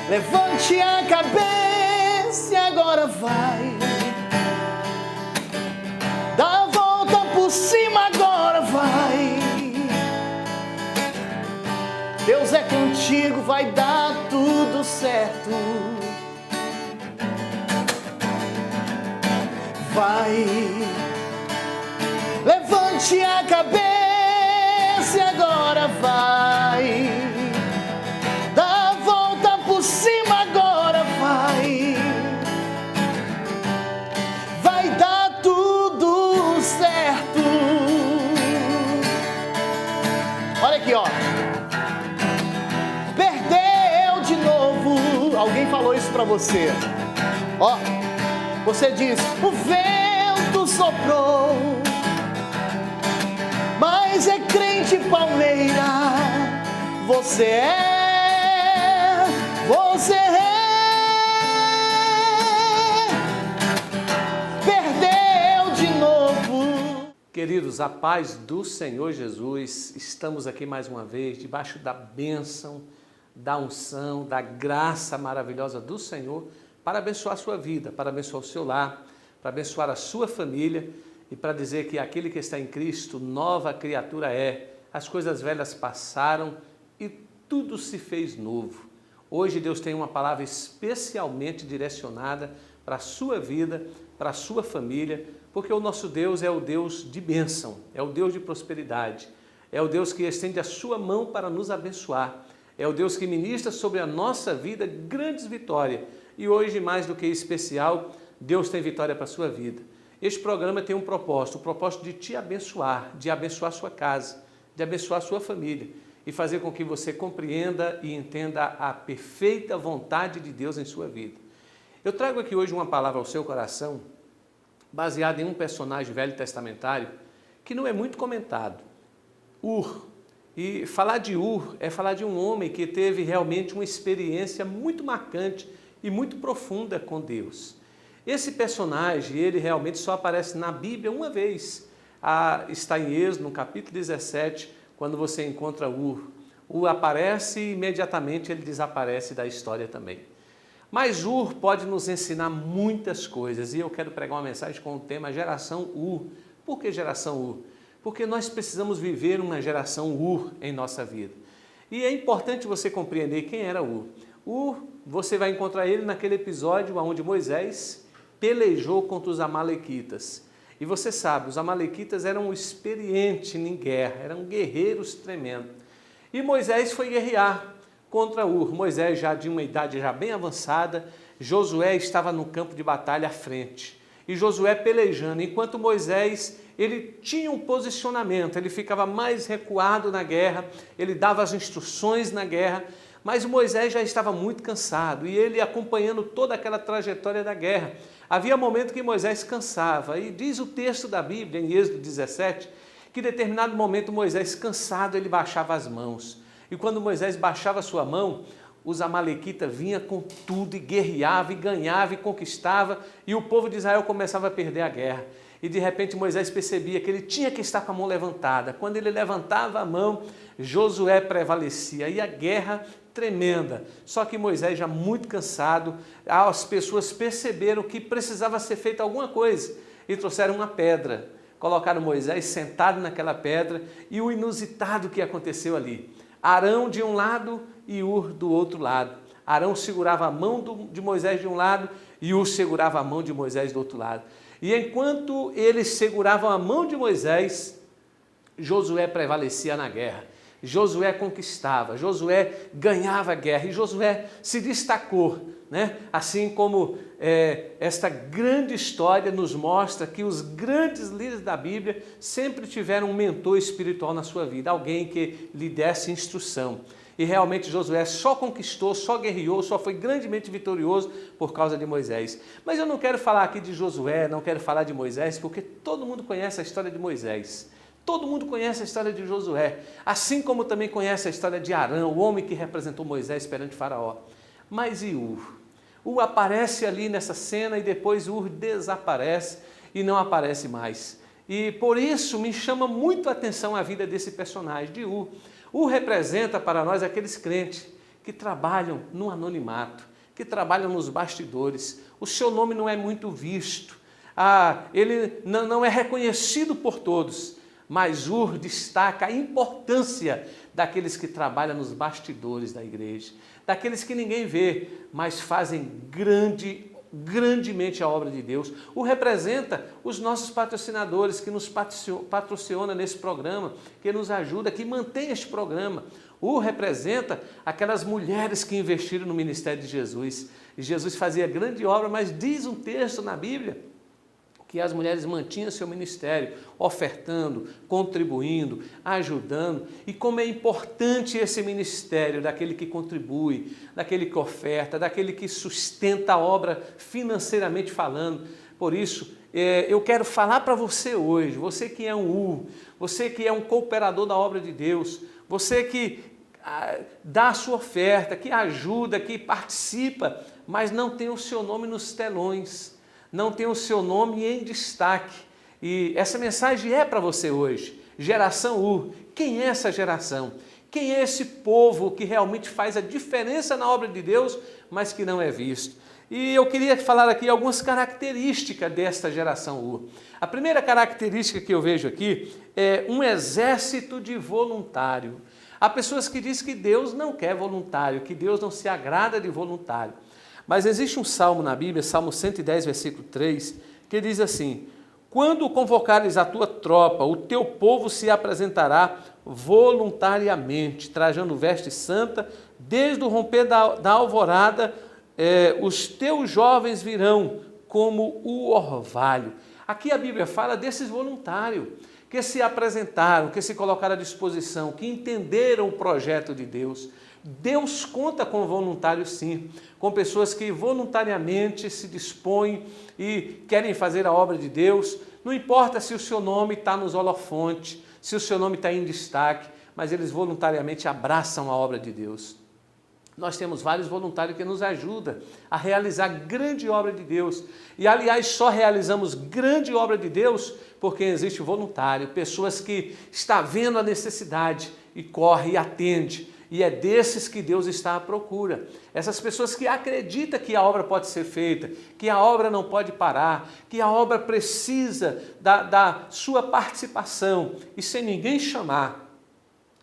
Levante a cabeça e agora vai. Dá a volta por cima, agora vai. Deus é contigo, vai dar tudo certo. Vai. Levante a cabeça e agora vai. Dá a volta por cima, agora vai. Vai dar tudo certo. Olha aqui, ó. Perdeu de novo. Alguém falou isso pra você. Ó, você diz: o vento soprou, mas é crente palmeira. Você é. Perdeu de novo. Queridos, a paz do Senhor Jesus, estamos aqui mais uma vez, debaixo da bênção, da unção, da graça maravilhosa do Senhor, para abençoar a sua vida, para abençoar o seu lar, para abençoar a sua família e para dizer que aquele que está em Cristo, nova criatura é. As coisas velhas passaram e tudo se fez novo. Hoje Deus tem uma palavra especialmente direcionada para a sua vida, para a sua família, porque o nosso Deus é o Deus de bênção, é o Deus de prosperidade, é o Deus que estende a sua mão para nos abençoar, é o Deus que ministra sobre a nossa vida grandes vitórias. E hoje, mais do que especial, Deus tem vitória para a sua vida. Este programa tem um propósito, o propósito de te abençoar, de abençoar a sua casa, de abençoar a sua família e fazer com que você compreenda e entenda a perfeita vontade de Deus em sua vida. Eu trago aqui hoje uma palavra ao seu coração, baseada em um personagem velho testamentário, que não é muito comentado, Ur. E falar de Ur é falar de um homem que teve realmente uma experiência muito marcante e muito profunda com Deus. Esse personagem, ele realmente só aparece na Bíblia uma vez. Está em Êxodo, no capítulo 17, quando você encontra Ur. Ur aparece e imediatamente ele desaparece da história também. Mas Ur pode nos ensinar muitas coisas e eu quero pregar uma mensagem com o tema Geração Ur. Por que geração Ur? Porque nós precisamos viver uma geração Ur em nossa vida. E é importante você compreender quem era Ur. Ur, você vai encontrar ele naquele episódio onde Moisés pelejou contra os amalequitas. E você sabe, os amalequitas eram experientes em guerra, eram guerreiros tremendos. E Moisés foi guerrear contra Ur. Moisés já de uma idade já bem avançada, Josué estava no campo de batalha à frente. E Josué pelejando, enquanto Moisés, ele tinha um posicionamento, ele ficava mais recuado na guerra, ele dava as instruções na guerra, mas Moisés já estava muito cansado e ele acompanhando toda aquela trajetória da guerra. Havia momento que Moisés cansava e diz o texto da Bíblia, em Êxodo 17, que em determinado momento Moisés cansado, ele baixava as mãos. E quando Moisés baixava a sua mão, os amalequitas vinham com tudo e guerreava e ganhava e conquistava e o povo de Israel começava a perder a guerra. E de repente Moisés percebia que ele tinha que estar com a mão levantada. Quando ele levantava a mão, Josué prevalecia e a guerra tremenda. Só que Moisés já muito cansado, as pessoas perceberam que precisava ser feita alguma coisa e trouxeram uma pedra. Colocaram Moisés sentado naquela pedra e o inusitado que aconteceu ali. Arão de um lado e Ur do outro lado. Arão segurava a mão de Moisés de um lado e Ur segurava a mão de Moisés do outro lado. E enquanto eles seguravam a mão de Moisés, Josué prevalecia na guerra. Josué conquistava, Josué ganhava a guerra e Josué se destacou, né? Assim como esta grande história nos mostra que os grandes líderes da Bíblia sempre tiveram um mentor espiritual na sua vida, alguém que lhe desse instrução. E realmente Josué só conquistou, só guerreou, só foi grandemente vitorioso por causa de Moisés. Mas eu não quero falar aqui de Josué, não quero falar de Moisés, porque todo mundo conhece a história de Moisés. Todo mundo conhece a história de Josué, assim como também conhece a história de Arão, o homem que representou Moisés perante Faraó. Mas e Ur? Ur aparece ali nessa cena e depois Ur desaparece e não aparece mais. E por isso me chama muito a atenção a vida desse personagem de Ur. Ur representa para nós aqueles crentes que trabalham no anonimato, que trabalham nos bastidores. O seu nome não é muito visto, ele não é reconhecido por todos, mas Ur destaca a importância daqueles que trabalham nos bastidores da igreja, daqueles que ninguém vê, mas fazem grandemente a obra de Deus. O representa os nossos patrocinadores que nos patrocinam nesse programa, que nos ajuda, que mantém este programa. O representa aquelas mulheres que investiram no ministério de Jesus. E Jesus fazia grande obra, mas diz um texto na Bíblia que as mulheres mantinham seu ministério, ofertando, contribuindo, ajudando. E como é importante esse ministério daquele que contribui, daquele que oferta, daquele que sustenta a obra financeiramente falando. Por isso, eu quero falar para você hoje, você que é um você que é um cooperador da obra de Deus, você que dá a sua oferta, que ajuda, que participa, mas não tem o seu nome nos telões, não tem o seu nome em destaque. E essa mensagem é para você hoje. Geração U. Quem é essa geração? Quem é esse povo que realmente faz a diferença na obra de Deus, mas que não é visto? E eu queria falar aqui algumas características desta geração U. A primeira característica que eu vejo aqui é um exército de voluntário. Há pessoas que dizem que Deus não quer voluntário, que Deus não se agrada de voluntário. Mas existe um salmo na Bíblia, Salmo 110, versículo 3, que diz assim: quando convocares a tua tropa, o teu povo se apresentará voluntariamente, trajando veste santa, desde o romper da alvorada, os teus jovens virão como o orvalho. Aqui a Bíblia fala desses voluntários, que se apresentaram, que se colocaram à disposição, que entenderam o projeto de Deus. Deus conta com voluntários sim, com pessoas que voluntariamente se dispõem e querem fazer a obra de Deus. Não importa se o seu nome está nos holofotes, se o seu nome está em destaque, mas eles voluntariamente abraçam a obra de Deus. Nós temos vários voluntários que nos ajudam a realizar grande obra de Deus. E, aliás, só realizamos grande obra de Deus porque existe voluntário, pessoas que estão vendo a necessidade e corre e atende. E é desses que Deus está à procura. Essas pessoas que acreditam que a obra pode ser feita, que a obra não pode parar, que a obra precisa da sua participação. E sem ninguém chamar,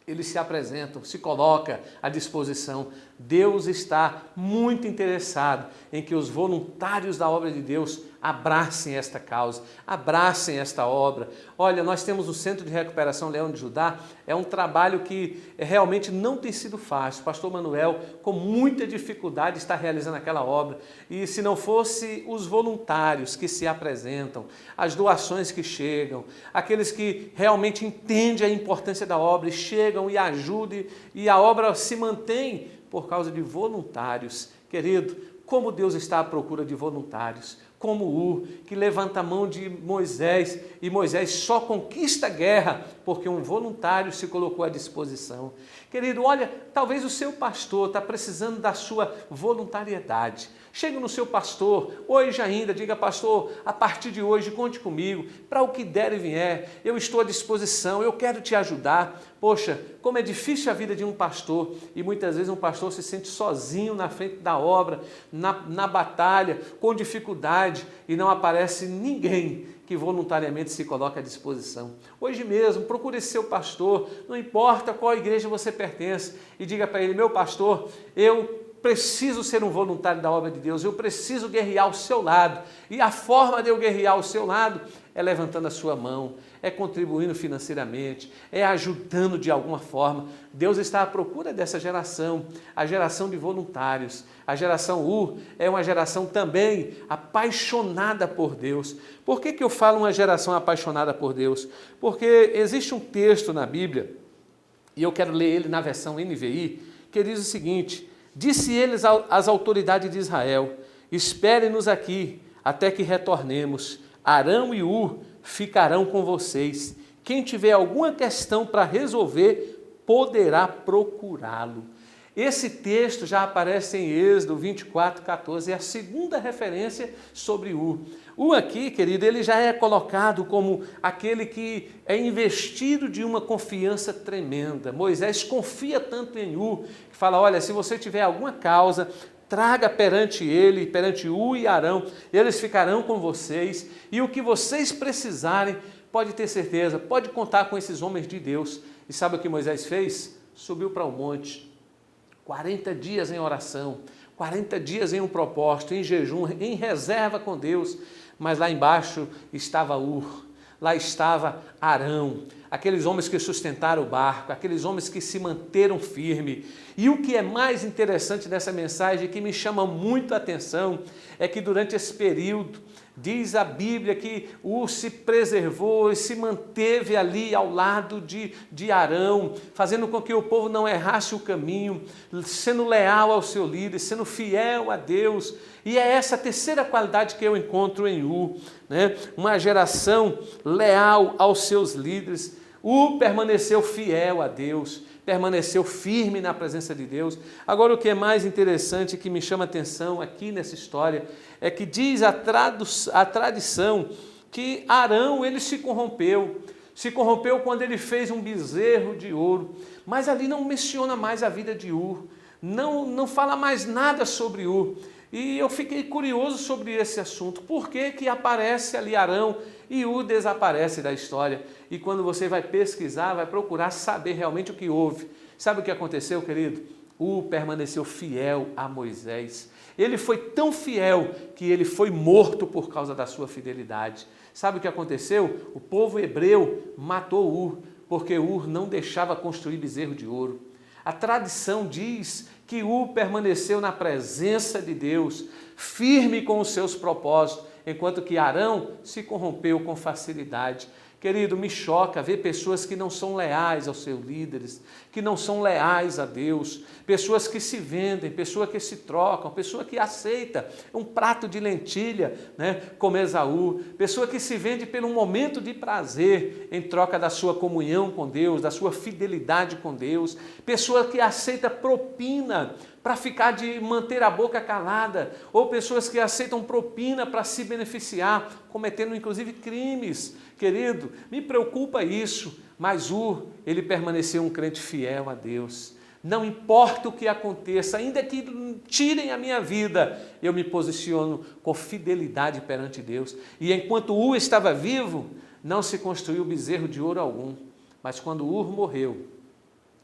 eles se apresentam, se colocam à disposição. Deus está muito interessado em que os voluntários da obra de Deus abracem esta causa, abracem esta obra. Olha, nós temos o Centro de Recuperação Leão de Judá, é um trabalho que realmente não tem sido fácil. O pastor Manuel, com muita dificuldade, está realizando aquela obra. E se não fosse os voluntários que se apresentam, as doações que chegam, aqueles que realmente entendem a importância da obra e chegam e ajudam, e a obra se mantém por causa de voluntários. Querido, como Deus está à procura de voluntários, como que levanta a mão de Moisés, e Moisés só conquista a guerra porque um voluntário se colocou à disposição. Querido, olha, talvez o seu pastor está precisando da sua voluntariedade. Chegue no seu pastor, hoje ainda, diga: pastor, a partir de hoje conte comigo, para o que der e vier, eu estou à disposição, eu quero te ajudar. Poxa, como é difícil a vida de um pastor, e muitas vezes um pastor se sente sozinho na frente da obra, na batalha, com dificuldade, e não aparece ninguém que voluntariamente se coloca à disposição. Hoje mesmo, procure seu pastor, não importa qual igreja você pertence, e diga para ele: meu pastor, eu preciso ser um voluntário da obra de Deus, eu preciso guerrear ao seu lado, e a forma de eu guerrear ao seu lado é levantando a sua mão, é contribuindo financeiramente, é ajudando de alguma forma. Deus está à procura dessa geração, a geração de voluntários. A geração U é uma geração também apaixonada por Deus. Por que eu falo uma geração apaixonada por Deus? Porque existe um texto na Bíblia, e eu quero ler ele na versão NVI, que diz o seguinte: disse eles às autoridades de Israel: esperem-nos aqui até que retornemos. Arão e Ur ficarão com vocês. Quem tiver alguma questão para resolver, poderá procurá-lo. Esse texto já aparece em Êxodo 24:14, é a segunda referência sobre Ur. Ur aqui, querido, ele já é colocado como aquele que é investido de uma confiança tremenda. Moisés confia tanto em Ur, que fala, olha, se você tiver alguma causa, traga perante ele, perante Ur e Arão, eles ficarão com vocês, e o que vocês precisarem, pode ter certeza, pode contar com esses homens de Deus. E sabe o que Moisés fez? Subiu para o monte, 40 dias em oração, 40 dias em um propósito, em jejum, em reserva com Deus, mas lá embaixo estava Ur, lá estava Arão, aqueles homens que sustentaram o barco, aqueles homens que se manteram firmes. E o que é mais interessante dessa mensagem, que me chama muito a atenção, é que durante esse período, diz a Bíblia que Ur se preservou e se manteve ali ao lado de Arão, fazendo com que o povo não errasse o caminho, sendo leal ao seu líder, sendo fiel a Deus. E é essa a terceira qualidade que eu encontro em Ur, né? Uma geração leal aos seus líderes. Ur permaneceu fiel a Deus, permaneceu firme na presença de Deus. Agora, o que é mais interessante, que me chama a atenção aqui nessa história, é que diz a tradição que Arão, ele se corrompeu quando ele fez um bezerro de ouro, mas ali não menciona mais a vida de Ur, não fala mais nada sobre Ur. E eu fiquei curioso sobre esse assunto. Por que que aparece ali Arão e Ur desaparece da história? E quando você vai pesquisar, vai procurar saber realmente o que houve. Sabe o que aconteceu, querido? Ur permaneceu fiel a Moisés. Ele foi tão fiel que ele foi morto por causa da sua fidelidade. Sabe o que aconteceu? O povo hebreu matou Ur, porque Ur não deixava construir bezerro de ouro. A tradição diz que Ur permaneceu na presença de Deus, firme com os seus propósitos, enquanto que Arão se corrompeu com facilidade. Querido, me choca ver pessoas que não são leais aos seus líderes, que não são leais a Deus, pessoas que se vendem, pessoas que se trocam, pessoa que aceita um prato de lentilha, né, como Esaú, pessoa que se vende por um momento de prazer em troca da sua comunhão com Deus, da sua fidelidade com Deus, pessoa que aceita propina para ficar de manter a boca calada, ou pessoas que aceitam propina para se beneficiar, cometendo inclusive crimes. Querido, me preocupa isso, mas Ur, ele permaneceu um crente fiel a Deus. Não importa o que aconteça, ainda que tirem a minha vida, eu me posiciono com fidelidade perante Deus. E enquanto Ur estava vivo, não se construiu bezerro de ouro algum. Mas quando Ur morreu,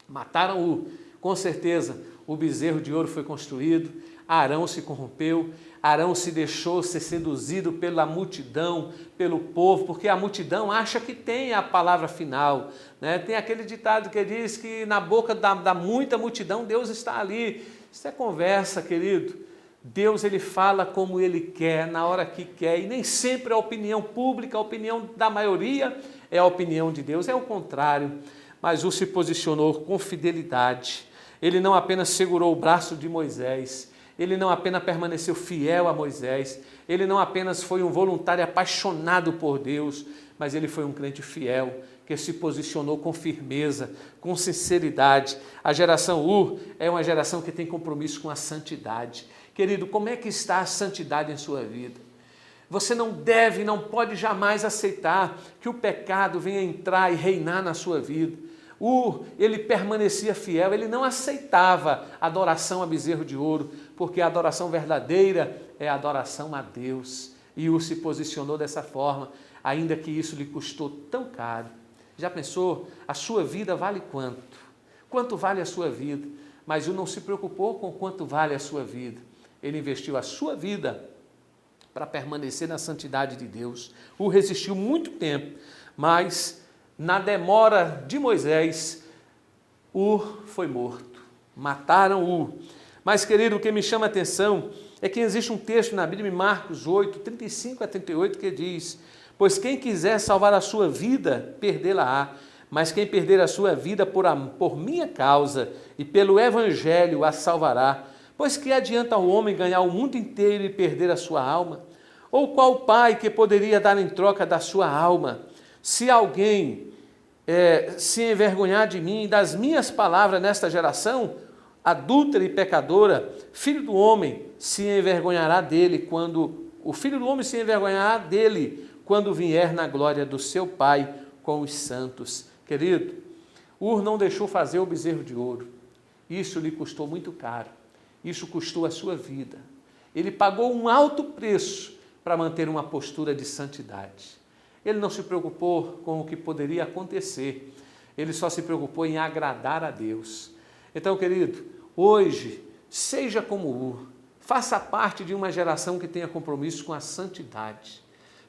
mataram Ur, com certeza o bezerro de ouro foi construído, Arão se corrompeu, Arão se deixou ser seduzido pela multidão, pelo povo, porque a multidão acha que tem a palavra final, né? Tem aquele ditado que diz que na boca da muita multidão Deus está ali. Isso é conversa, querido. Deus, ele fala como ele quer, na hora que quer, e nem sempre a opinião pública, a opinião da maioria é a opinião de Deus, é o contrário. Mas Ur se posicionou com fidelidade. Ele não apenas segurou o braço de Moisés, ele não apenas permaneceu fiel a Moisés, ele não apenas foi um voluntário apaixonado por Deus, mas ele foi um crente fiel, que se posicionou com firmeza, com sinceridade. A geração Ur é uma geração que tem compromisso com a santidade. Querido, como é que está a santidade em sua vida? Você não deve, não pode jamais aceitar que o pecado venha entrar e reinar na sua vida. Ur, ele permanecia fiel, ele não aceitava adoração a bezerro de ouro, porque a adoração verdadeira é a adoração a Deus. E Ur se posicionou dessa forma, ainda que isso lhe custou tão caro. Já pensou? A sua vida vale quanto? Quanto vale a sua vida? Mas Ur não se preocupou com quanto vale a sua vida. Ele investiu a sua vida para permanecer na santidade de Deus. Ur resistiu muito tempo, mas na demora de Moisés, Ur foi morto. Mataram Ur. Mas, querido, o que me chama a atenção é que existe um texto na Bíblia, em Marcos 8, 35 a 38, que diz: pois quem quiser salvar a sua vida, perdê-la-á. Mas quem perder a sua vida por minha causa e pelo Evangelho a salvará. Pois que adianta ao homem ganhar o mundo inteiro e perder a sua alma? Ou qual pai que poderia dar em troca da sua alma? Se alguém se envergonhar de mim e das minhas palavras nesta geração, adúltera e pecadora, filho do homem se envergonhará dele quando o filho do homem se envergonhará dele quando vier na glória do seu Pai com os santos. Querido, Ur não deixou fazer o bezerro de ouro. Isso lhe custou muito caro. Isso custou a sua vida. Ele pagou um alto preço para manter uma postura de santidade. Ele não se preocupou com o que poderia acontecer. Ele só se preocupou em agradar a Deus. Então, querido, hoje, seja como Ur. Faça parte de uma geração que tenha compromisso com a santidade.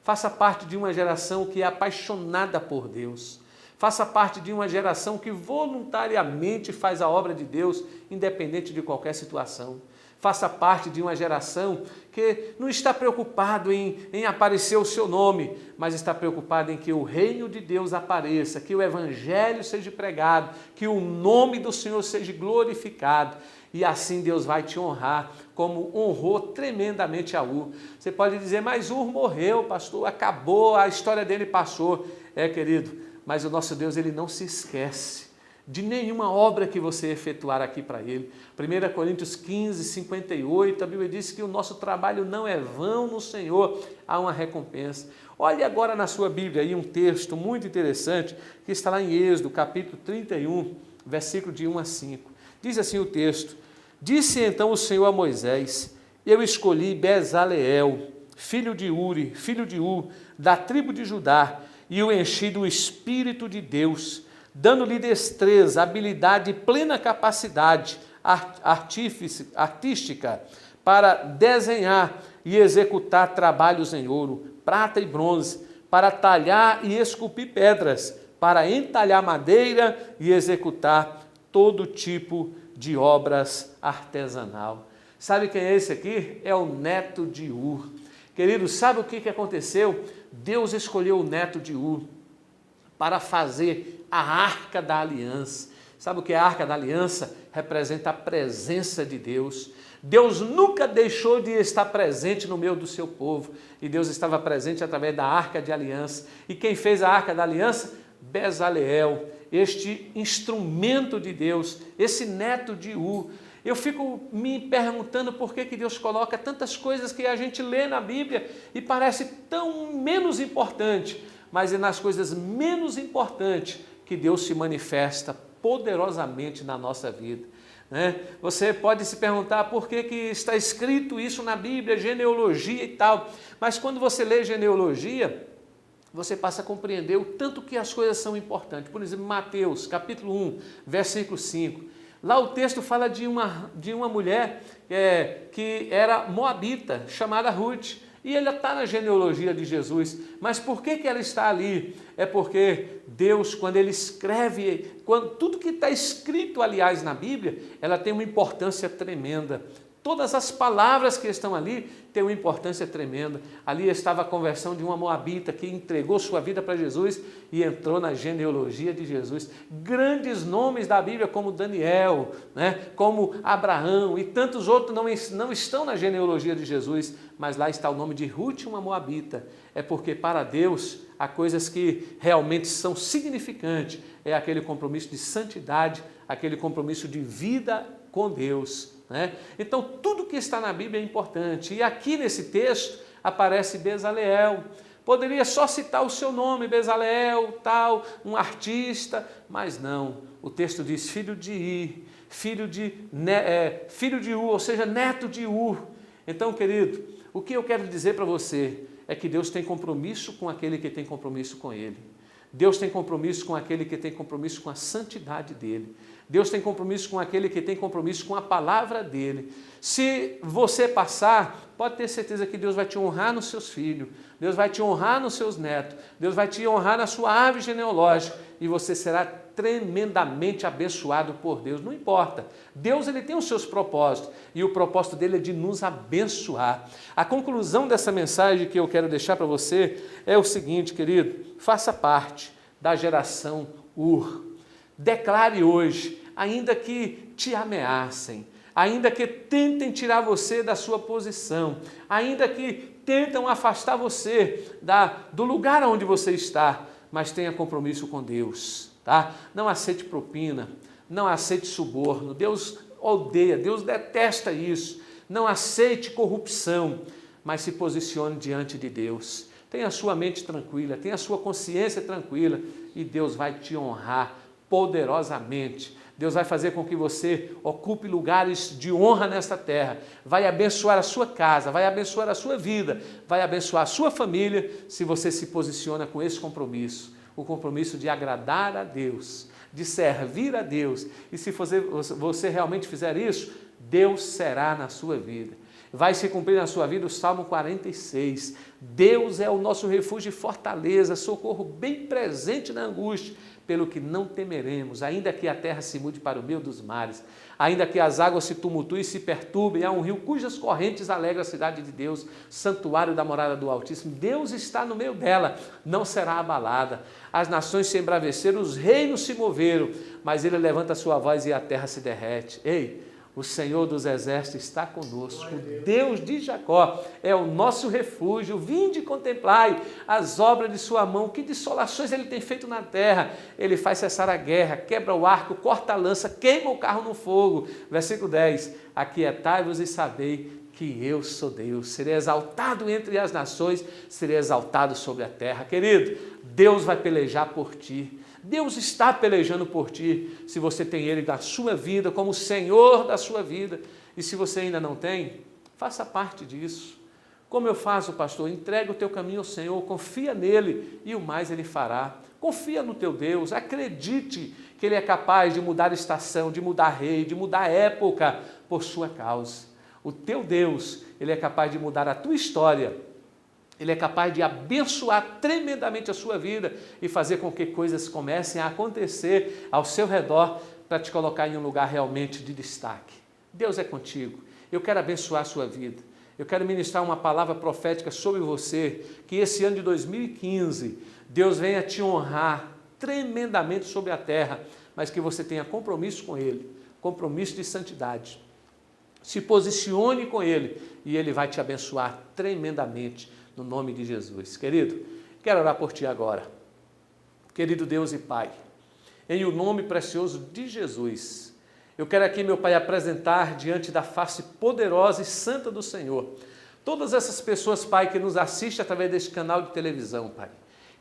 Faça parte de uma geração que é apaixonada por Deus. Faça parte de uma geração que voluntariamente faz a obra de Deus, independente de qualquer situação. Faça parte de uma geração que não está preocupado em aparecer o seu nome, mas está preocupado em que o reino de Deus apareça, que o evangelho seja pregado, que o nome do Senhor seja glorificado. E assim Deus vai te honrar, como honrou tremendamente a Ur. Você pode dizer, mas Ur morreu, pastor, acabou, a história dele passou. Querido, mas o nosso Deus, ele não se esquece de nenhuma obra que você efetuar aqui para ele. 1 Coríntios 15, 58, a Bíblia diz que o nosso trabalho não é vão no Senhor, há uma recompensa. Olhe agora na sua Bíblia aí um texto muito interessante, que está lá em Êxodo, capítulo 31, versículo de 1 a 5. Diz assim o texto: disse então o Senhor a Moisés, eu escolhi Bezaleel, filho de Uri, filho de Ur, da tribo de Judá, e o enchi do Espírito de Deus, dando-lhe destreza, habilidade e plena capacidade artística para desenhar e executar trabalhos em ouro, prata e bronze, para talhar e esculpir pedras, para entalhar madeira e executar todo tipo de obras artesanal. Sabe quem é esse aqui? É o neto de Ur. Querido, sabe o que aconteceu? Deus escolheu o neto de Ur para fazer a Arca da Aliança. Sabe o que é a Arca da Aliança? Representa a presença de Deus. Deus nunca deixou de estar presente no meio do seu povo. E Deus estava presente através da Arca de Aliança. E quem fez a Arca da Aliança? Bezaleel, este instrumento de Deus, esse neto de Ur. Eu fico me perguntando por que Deus coloca tantas coisas que a gente lê na Bíblia e parece tão menos importante, mas é nas coisas menos importantes que Deus se manifesta poderosamente na nossa vida. Você pode se perguntar por que está escrito isso na Bíblia, genealogia e tal, mas quando você lê genealogia, você passa a compreender o tanto que as coisas são importantes. Por exemplo, Mateus, capítulo 1, versículo 5. Lá o texto fala de uma mulher que era moabita, chamada Ruth. E ela está na genealogia de Jesus. Mas por que ela está ali? É porque Deus, quando Ele escreve, tudo que está escrito, aliás, na Bíblia, ela tem uma importância tremenda. Todas as palavras que estão ali têm uma importância tremenda. Ali estava a conversão de uma moabita que entregou sua vida para Jesus e entrou na genealogia de Jesus. Grandes nomes da Bíblia como Daniel, como Abraão e tantos outros não estão na genealogia de Jesus, mas lá está o nome de Ruth, uma moabita. É porque para Deus há coisas que realmente são significantes. É aquele compromisso de santidade, aquele compromisso de vida com Deus. Então tudo que está na Bíblia é importante, e aqui nesse texto aparece Bezaleel. Poderia só citar o seu nome, Bezaleel, tal, um artista, mas não, o texto diz filho de Ir, filho de Ur, ou seja, neto de Ur. Então, querido, o que eu quero dizer para você é que Deus tem compromisso com aquele que tem compromisso com Ele. Deus tem compromisso com aquele que tem compromisso com a santidade dEle. Deus tem compromisso com aquele que tem compromisso com a palavra dEle. Se você passar, pode ter certeza que Deus vai te honrar nos seus filhos, Deus vai te honrar nos seus netos, Deus vai te honrar na sua árvore genealógica e você será tremendamente abençoado por Deus. Não importa, Deus ele tem os seus propósitos e o propósito dele é de nos abençoar. A conclusão dessa mensagem que eu quero deixar para você é o seguinte, querido: faça parte da geração Ur. Declare hoje, ainda que te ameacem, ainda que tentem tirar você da sua posição, ainda que tentam afastar você do lugar onde você está, mas tenha compromisso com Deus, tá? Não aceite propina, não aceite suborno. Deus odeia, Deus detesta isso. Não aceite corrupção, mas se posicione diante de Deus. Tenha a sua mente tranquila, tenha a sua consciência tranquila e Deus vai te honrar poderosamente. Deus vai fazer com que você ocupe lugares de honra nesta terra, vai abençoar a sua casa, vai abençoar a sua vida, vai abençoar a sua família, se você se posiciona com esse compromisso, o compromisso de agradar a Deus, de servir a Deus. E se você realmente fizer isso, Deus será na sua vida. Vai se cumprir na sua vida o Salmo 46. Deus é o nosso refúgio e fortaleza, socorro bem presente na angústia, pelo que não temeremos, ainda que a terra se mude para o meio dos mares, ainda que as águas se tumultuem e se perturbem, há um rio cujas correntes alegram a cidade de Deus, santuário da morada do Altíssimo. Deus está no meio dela, não será abalada. As nações se embraveceram, os reinos se moveram, mas ele levanta a sua voz e a terra se derrete. Ei, o Senhor dos Exércitos está conosco, o Deus de Jacó é o nosso refúgio. Vinde e contemplai as obras de sua mão, que dissolações ele tem feito na terra. Ele faz cessar a guerra, quebra o arco, corta a lança, queima o carro no fogo. Versículo 10, aquietai-vos e sabei que eu sou Deus, serei exaltado entre as nações, serei exaltado sobre a terra. Querido, Deus vai pelejar por ti. Deus está pelejando por ti, se você tem Ele na sua vida, como Senhor da sua vida. E se você ainda não tem, faça parte disso. Como eu faço, pastor? Entrega o teu caminho ao Senhor, confia nele e o mais Ele fará. Confia no teu Deus, acredite que Ele é capaz de mudar estação, de mudar rei, de mudar época por sua causa. O teu Deus, Ele é capaz de mudar a tua história. Ele é capaz de abençoar tremendamente a sua vida e fazer com que coisas comecem a acontecer ao seu redor para te colocar em um lugar realmente de destaque. Deus é contigo. Eu quero abençoar a sua vida. Eu quero ministrar uma palavra profética sobre você, que esse ano de 2015, Deus venha te honrar tremendamente sobre a terra, mas que você tenha compromisso com Ele, compromisso de santidade. Se posicione com Ele e Ele vai te abençoar tremendamente. No nome de Jesus. Querido, quero orar por ti agora. Querido Deus e Pai, em o nome precioso de Jesus, eu quero aqui, meu Pai, apresentar diante da face poderosa e santa do Senhor, todas essas pessoas, Pai, que nos assistem através deste canal de televisão, Pai.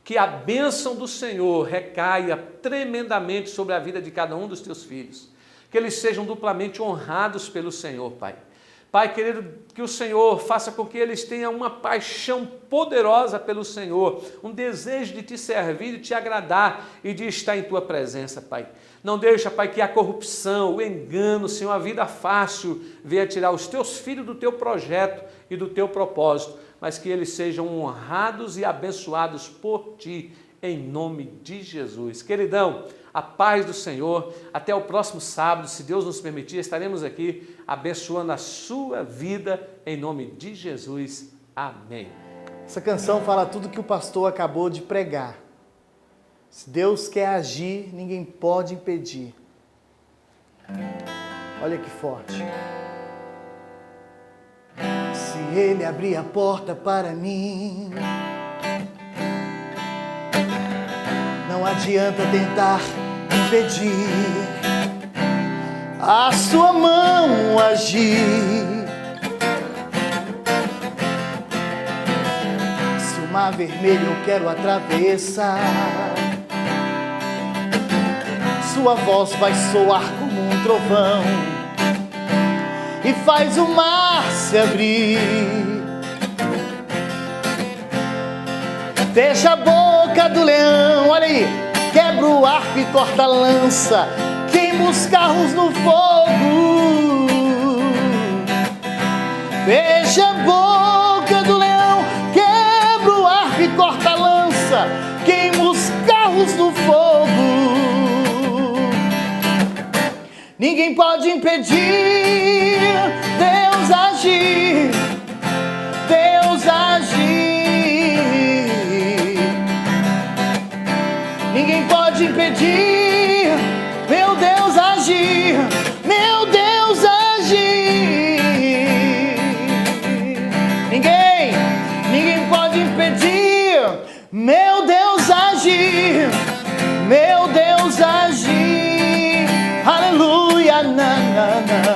Que a bênção do Senhor recaia tremendamente sobre a vida de cada um dos teus filhos. Que eles sejam duplamente honrados pelo Senhor, Pai. Pai querido, que o Senhor faça com que eles tenham uma paixão poderosa pelo Senhor, um desejo de te servir, de te agradar e de estar em tua presença, Pai. Não deixa, Pai, que a corrupção, o engano, Senhor, a vida fácil venha tirar os teus filhos do teu projeto e do teu propósito, mas que eles sejam honrados e abençoados por ti, em nome de Jesus. Queridão, a paz do Senhor. Até o próximo sábado, se Deus nos permitir, estaremos aqui abençoando a sua vida em nome de Jesus. Amém. Essa canção fala tudo que o pastor acabou de pregar. Se Deus quer agir, ninguém pode impedir. Olha que forte. Se Ele abrir a porta para mim, não adianta tentar impedir a sua mão agir. Se o mar vermelho eu quero atravessar, sua voz vai soar como um trovão e faz o mar se abrir. Fecha a boca do leão, olha aí, quebra o arco e corta a lança, queima os carros no fogo. Fecha a boca do leão, quebra o arco e corta a lança, queima os carros no fogo. Ninguém pode impedir Deus agir, Deus agir. Ninguém pode impedir meu Deus agir, meu Deus agir. Ninguém pode impedir meu Deus agir, meu Deus agir. Aleluia, na, na, na.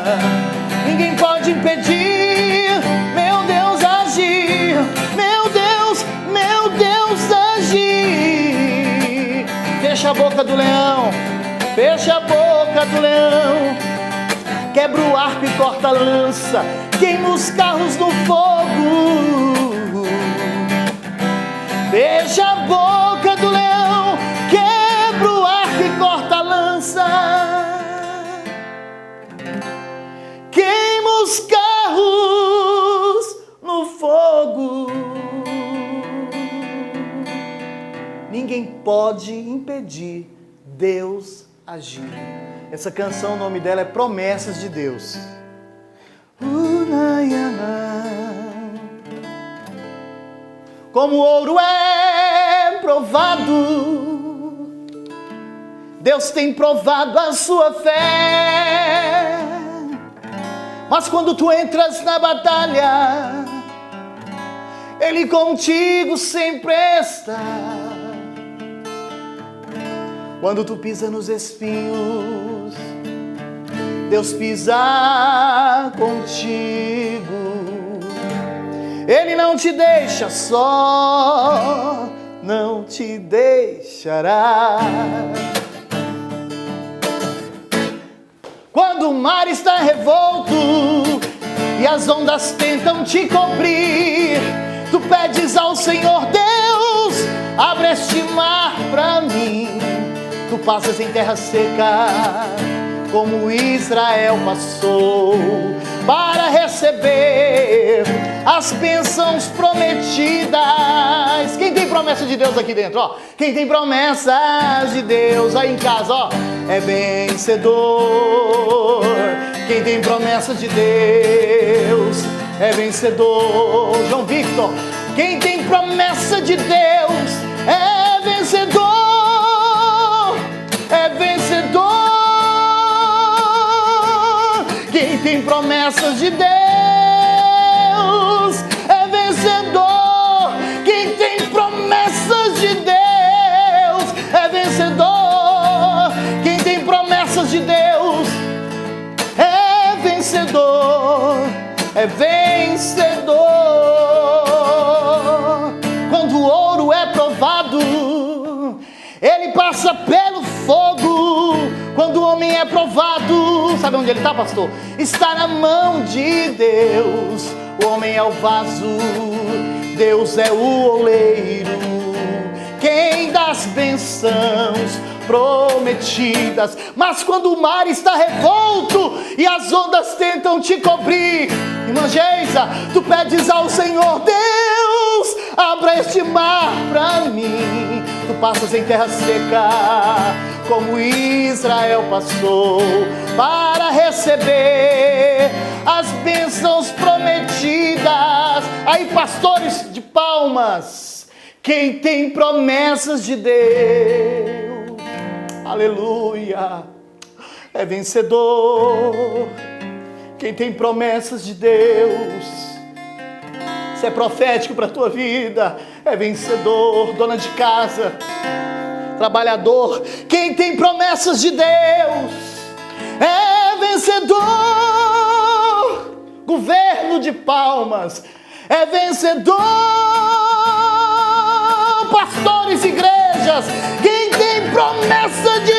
do leão, fecha a boca do leão. Quebra o arco e corta a lança, queima os carros no fogo. Fecha a boca do leão, quebra o arco e corta a lança. Queima os carros no fogo. Ninguém pode impedir Deus agir. Essa canção, o nome dela é Promessas de Deus. Como o ouro é provado, Deus tem provado a sua fé. Mas quando tu entras na batalha, Ele contigo sempre está. Quando tu pisa nos espinhos, Deus pisa contigo. Ele não te deixa só, não te deixará. Quando o mar está revolto e as ondas tentam te cobrir, tu pedes ao Senhor: Deus, abre este mar pra mim. Tu passas em terra seca, como Israel passou, para receber as bênçãos prometidas. Quem tem promessa de Deus aqui dentro? Ó, quem tem promessas de Deus aí em casa, ó, é vencedor. Quem tem promessas de Deus é vencedor. João Victor, quem tem promessa de Deus é vencedor. É vencedor. Quem tem promessas de Deus é vencedor. Quem tem promessas de Deus é vencedor. Quem tem promessas de Deus é vencedor. É vencedor. Quando o ouro é provado, ele passa pelo fogo. Quando o homem é provado, sabe onde ele está, pastor? Está na mão de Deus. O homem é o vaso, Deus é o oleiro. Quem dá as bênçãos prometidas. Mas quando o mar está revolto e as ondas tentam te cobrir, irmã Geisa, tu pedes ao Senhor: Deus, abra este mar pra mim. Tu passas em terra seca, como Israel passou, para receber as bênçãos prometidas. Aí, pastores de Palmas, quem tem promessas de Deus, aleluia, é vencedor. Quem tem promessas de Deus, se é profético para a tua vida, é vencedor. Dona de casa, trabalhador, quem tem promessas de Deus é vencedor. Governo de Palmas, é vencedor. Pastores, igrejas, quem tem promessa de